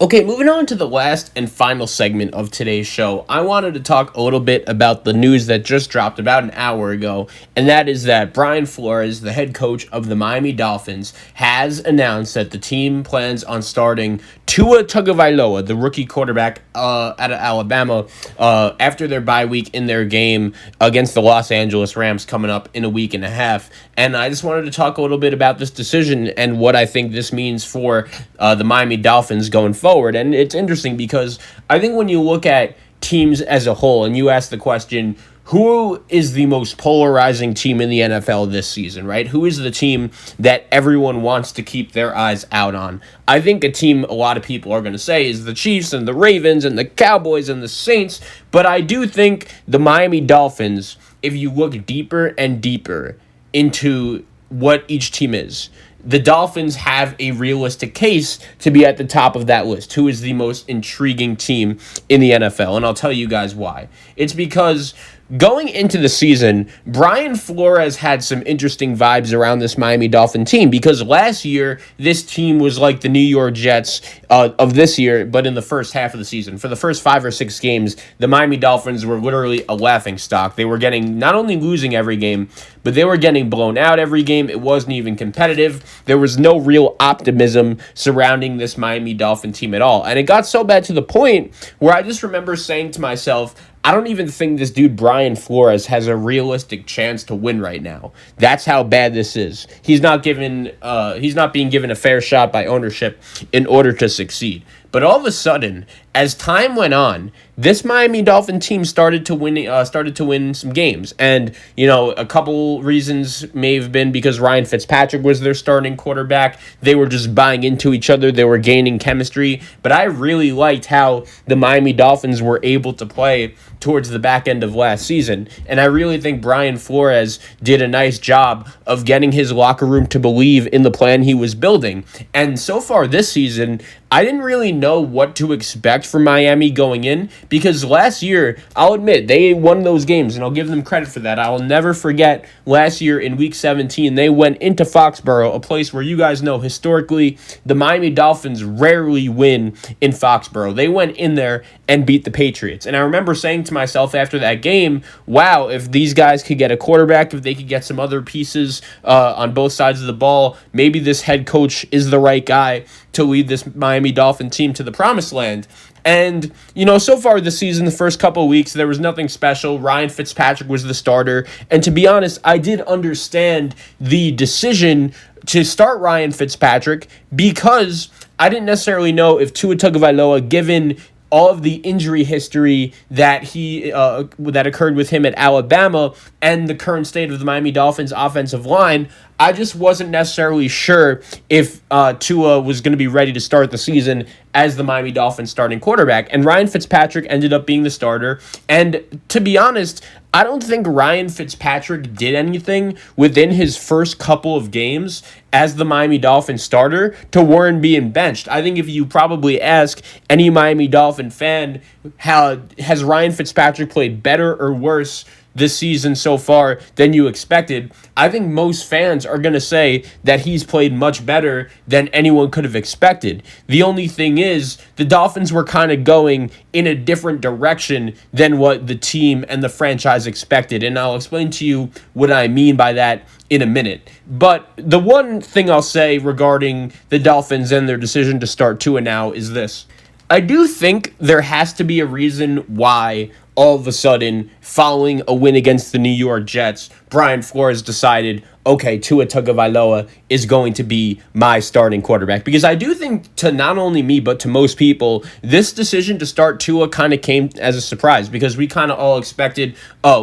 Okay, moving on to the last and final segment of today's show, I wanted to talk a little bit about the news that just dropped about an hour ago, and that is that Brian Flores, the head coach of the Miami Dolphins, has announced that the team plans on starting Tua Tagovailoa, the rookie quarterback out of Alabama, after their bye week in their game against the Los Angeles Rams coming up in a week and a half. And I just wanted to talk a little bit about this decision and what I think this means for the Miami Dolphins going forward. And it's interesting because I think when you look at teams as a whole and you ask the question, who is the most polarizing team in the NFL this season, right? Who is the team that everyone wants to keep their eyes out on? I think a team a lot of people are going to say is the Chiefs and the Ravens and the Cowboys and the Saints, but I do think the Miami Dolphins, if you look deeper and deeper into what each team is, the Dolphins have a realistic case to be at the top of that list. Who is the most intriguing team in the NFL? And I'll tell you guys why. It's because going into the season, Brian Flores had some interesting vibes around this Miami Dolphin team because last year, this team was like the New York Jets of this year, but in the first half of the season. For the first 5 or 6 games, the Miami Dolphins were literally a laughingstock. They were getting, not only losing every game, but they were getting blown out every game. It wasn't even competitive. There was no real optimism surrounding this Miami Dolphin team at all. And it got so bad to the point where I just remember saying to myself, I don't even think this dude Brian Flores has a realistic chance to win right now. That's how bad this is. He's not being given a fair shot by ownership in order to succeed. But all of a sudden, as time went on, this Miami Dolphin team started to win some games. And, a couple reasons may have been because Ryan Fitzpatrick was their starting quarterback. They were just buying into each other. They were gaining chemistry. But I really liked how the Miami Dolphins were able to play towards the back end of last season. And I really think Brian Flores did a nice job of getting his locker room to believe in the plan he was building. And so far this season, I didn't really know what to expect from Miami going in because last year, I'll admit, they won those games, and I'll give them credit for that. I'll never forget last year in Week 17, they went into Foxborough, a place where you guys know historically the Miami Dolphins rarely win in Foxborough. They went in there and beat the Patriots. And I remember saying to myself after that game, wow, if these guys could get a quarterback, if they could get some other pieces on both sides of the ball, maybe this head coach is the right guy to lead this Miami Dolphin team to the promised land. And, so far this season, the first couple of weeks, there was nothing special. Ryan Fitzpatrick was the starter. And to be honest, I did understand the decision to start Ryan Fitzpatrick because I didn't necessarily know if Tua Tagovailoa, given all of the injury history that that occurred with him at Alabama and the current state of the Miami Dolphins offensive line, I just wasn't necessarily sure if Tua was going to be ready to start the season as the Miami Dolphins starting quarterback. And Ryan Fitzpatrick ended up being the starter. And to be honest, I don't think Ryan Fitzpatrick did anything within his first couple of games as the Miami Dolphins starter to warrant being benched. I think if you probably ask any Miami Dolphin fan, how has Ryan Fitzpatrick played better or worse this season so far than you expected, I think most fans are going to say that he's played much better than anyone could have expected. The only thing is, the Dolphins were kind of going in a different direction than what the team and the franchise expected, and I'll explain to you what I mean by that in a minute. But the one thing I'll say regarding the Dolphins and their decision to start Tua now is this. I do think there has to be a reason why all of a sudden, following a win against the New York Jets, Brian Flores decided, okay, Tua Tagovailoa is going to be my starting quarterback. Because I do think to not only me, but to most people, this decision to start Tua kind of came as a surprise because we kind of all expected,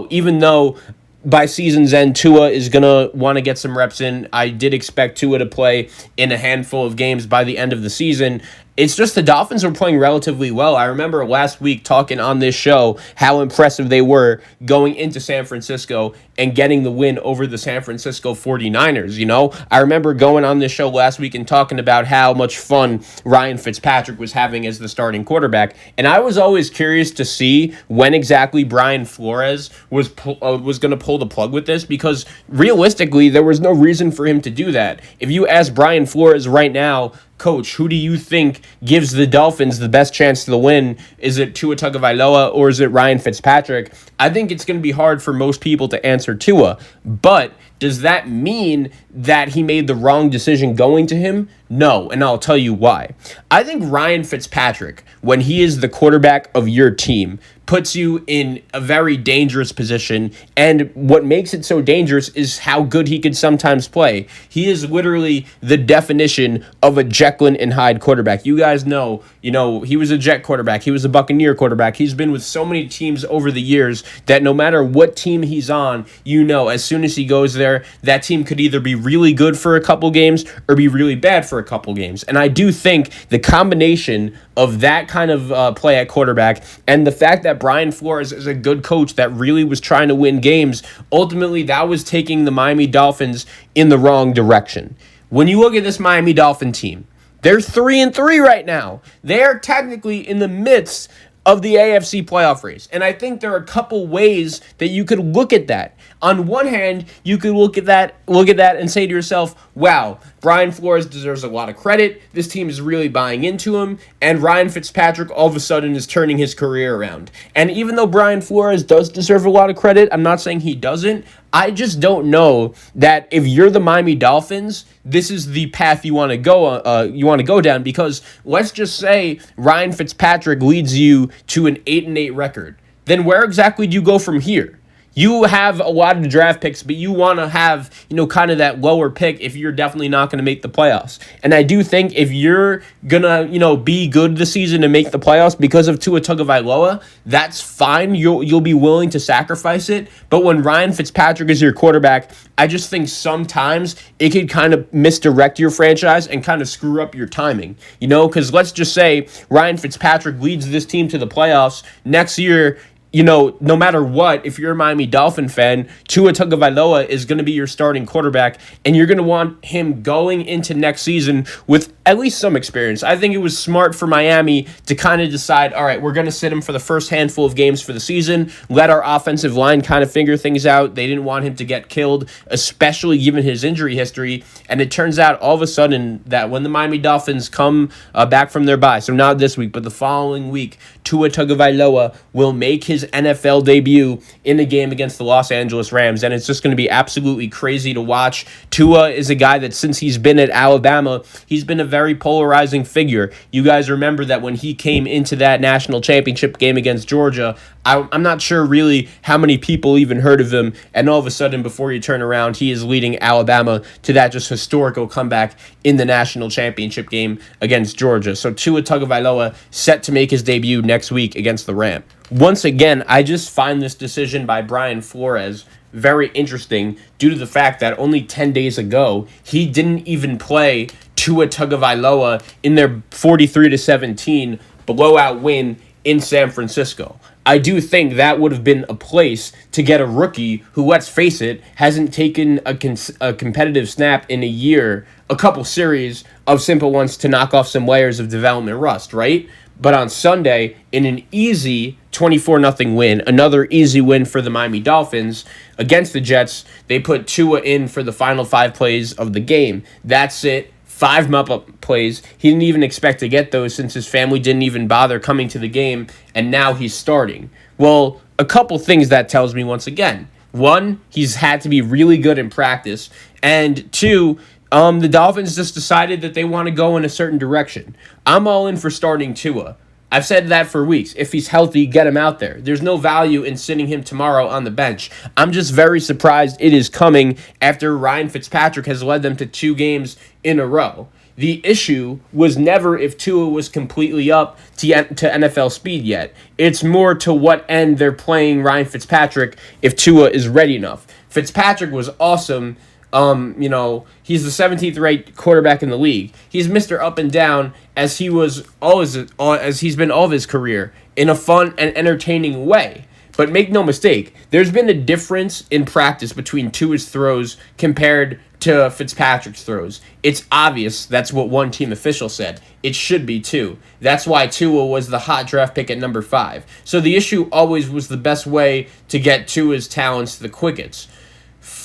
even though by season's end, Tua is going to want to get some reps in. I did expect Tua to play in a handful of games by the end of the season. It's just the Dolphins were playing relatively well. I remember last week talking on this show how impressive they were going into San Francisco and getting the win over the San Francisco 49ers, I remember going on this show last week and talking about how much fun Ryan Fitzpatrick was having as the starting quarterback. And I was always curious to see when exactly Brian Flores was going to pull the plug with this because realistically, there was no reason for him to do that. If you ask Brian Flores right now, coach, who do you think gives the Dolphins the best chance to the win? Is it Tua Tagovailoa or is it Ryan Fitzpatrick? I think it's going to be hard for most people to answer Tua, but does that mean that he made the wrong decision going to him? No, and I'll tell you why. I think Ryan Fitzpatrick, when he is the quarterback of your team, puts you in a very dangerous position, and what makes it so dangerous is how good he can sometimes play. He is literally the definition of a Jekyll and Hyde quarterback. You guys know, he was a Jet quarterback, he was a Buccaneer quarterback. He's been with so many teams over the years that no matter what team he's on, as soon as he goes there, that team could either be really good for a couple games or be really bad for a couple games. And I do think the combination of that kind of play at quarterback and the fact that Brian Flores is a good coach that really was trying to win games, ultimately that was taking the Miami Dolphins in the wrong direction. When you look at this Miami Dolphin team, they're 3-3 right now. They're technically in the midst of the AFC playoff race. And I think there are a couple ways that you could look at that. On one hand, you could look at that and say to yourself, wow, Brian Flores deserves a lot of credit. This team is really buying into him. And Ryan Fitzpatrick all of a sudden is turning his career around. And even though Brian Flores does deserve a lot of credit, I'm not saying he doesn't. I just don't know that if you're the Miami Dolphins, this is the path you want to go down, because let's just say Ryan Fitzpatrick leads you to an 8-8 record. Then where exactly do you go from here? You have a lot of draft picks, but you want to have, kind of that lower pick if you're definitely not going to make the playoffs. And I do think if you're going to, be good this season and make the playoffs because of Tua Tagovailoa, that's fine. You'll be willing to sacrifice it. But when Ryan Fitzpatrick is your quarterback, I just think sometimes it could kind of misdirect your franchise and kind of screw up your timing, because let's just say Ryan Fitzpatrick leads this team to the playoffs next year. No matter what, if you're a Miami Dolphin fan, Tua Tagovailoa is going to be your starting quarterback, and you're going to want him going into next season with at least some experience. I think it was smart for Miami to kind of decide, all right, we're going to sit him for the first handful of games for the season, let our offensive line kind of figure things out. They didn't want him to get killed, especially given his injury history, and it turns out all of a sudden that when the Miami Dolphins come back from their bye, so not this week, but the following week, Tua Tagovailoa will make his NFL debut in a game against the Los Angeles Rams, and it's just going to be absolutely crazy to watch. Tua is a guy that since he's been at Alabama, he's been a very polarizing figure. You guys remember that when he came into that national championship game against Georgia, I'm not sure really how many people even heard of him, and all of a sudden, before you turn around, he is leading Alabama to that just historical comeback in the national championship game against Georgia. So Tua Tagovailoa set to make his debut next week against the Rams. Once again, I just find this decision by Brian Flores very interesting due to the fact that only 10 days ago, he didn't even play Tua Tagovailoa in their 43-17 blowout win in San Francisco. I do think that would have been a place to get a rookie who, let's face it, hasn't taken a competitive snap in a year, a couple series of simple ones to knock off some layers of development rust, right? But on Sunday, in an easy 24-0 win, another easy win for the Miami Dolphins against the Jets, they put Tua in for the final 5 plays of the game. That's it. 5 mop-up plays. He didn't even expect to get those since his family didn't even bother coming to the game, and now he's starting. Well, a couple things that tells me once again. 1, he's had to be really good in practice, and 2, the Dolphins just decided that they want to go in a certain direction. I'm all in for starting Tua. I've said that for weeks. If he's healthy, get him out there. There's no value in sitting him tomorrow on the bench. I'm just very surprised it is coming after Ryan Fitzpatrick has led them to 2 games in a row. The issue was never if Tua was completely up to NFL speed yet. It's more to what end they're playing Ryan Fitzpatrick if Tua is ready enough. Fitzpatrick was awesome. He's the 17th ranked quarterback in the league. He's Mr. Up and Down as he was always, as he's been all of his career, in a fun and entertaining way. But make no mistake, there's been a difference in practice between Tua's throws compared to Fitzpatrick's throws. It's obvious. That's what one team official said. It should be too. That's why Tua was the hot draft pick at number 5. So the issue always was the best way to get Tua's talents the quickest.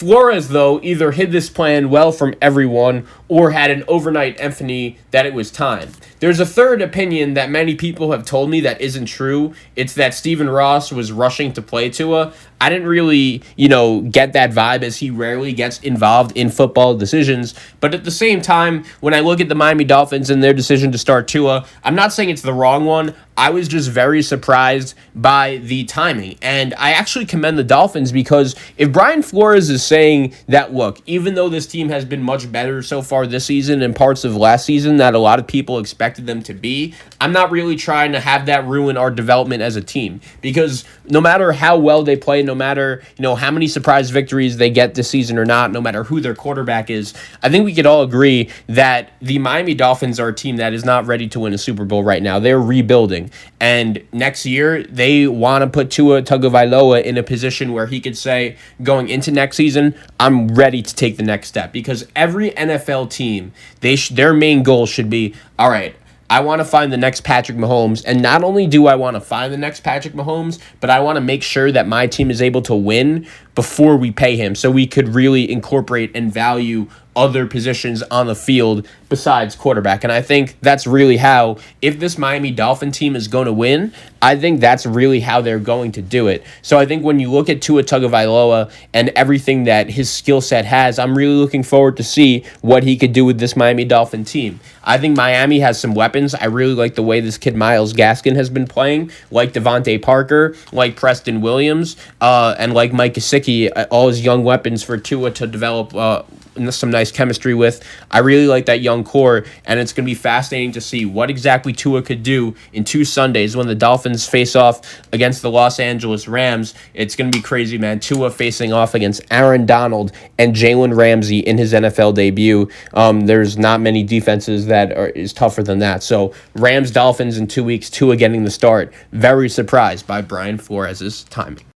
Flores, though, either hid this plan well from everyone or had an overnight epiphany that it was time. There's a third opinion that many people have told me that isn't true. It's that Stephen Ross was rushing to play Tua. I didn't really, get that vibe, as he rarely gets involved in football decisions. But at the same time, when I look at the Miami Dolphins and their decision to start Tua, I'm not saying it's the wrong one. I was just very surprised by the timing. And I actually commend the Dolphins, because if Brian Flores is saying that, look, even though this team has been much better so far this season and parts of last season that a lot of people expected them to be, I'm not really trying to have that ruin our development as a team. Because no matter how well they play, no matter, how many surprise victories they get this season or not, no matter who their quarterback is, I think we could all agree that the Miami Dolphins are a team that is not ready to win a Super Bowl right now. They're rebuilding. And next year, they want to put Tua Tagovailoa in a position where he could say, going into next season, I'm ready to take the next step. Because every NFL team, their main goal should be, all right, I want to find the next Patrick Mahomes. And not only do I want to find the next Patrick Mahomes, but I want to make sure that my team is able to win before we pay him, so we could really incorporate and value other positions on the field besides quarterback. And I think that's really how, if this Miami Dolphin team is going to win, I think that's really how they're going to do it. So I think when you look at Tua Tagovailoa and everything that his skill set has, I'm really looking forward to see what he could do with this Miami Dolphin team. I think Miami has some weapons. I really like the way this kid Myles Gaskin has been playing, like Devontae Parker, like Preston Williams, and like Mike Gesicki, all his young weapons for Tua to develop some nice chemistry with. I really like that young core, and it's going to be fascinating to see what exactly Tua could do in 2 Sundays when the Dolphins face off against the Los Angeles Rams. It's going to be crazy, man. Tua facing off against Aaron Donald and Jalen Ramsey in his NFL debut. There's not many defenses that is tougher than that. So Rams Dolphins in 2 weeks, Tua getting the start. Very surprised by Brian Flores' timing.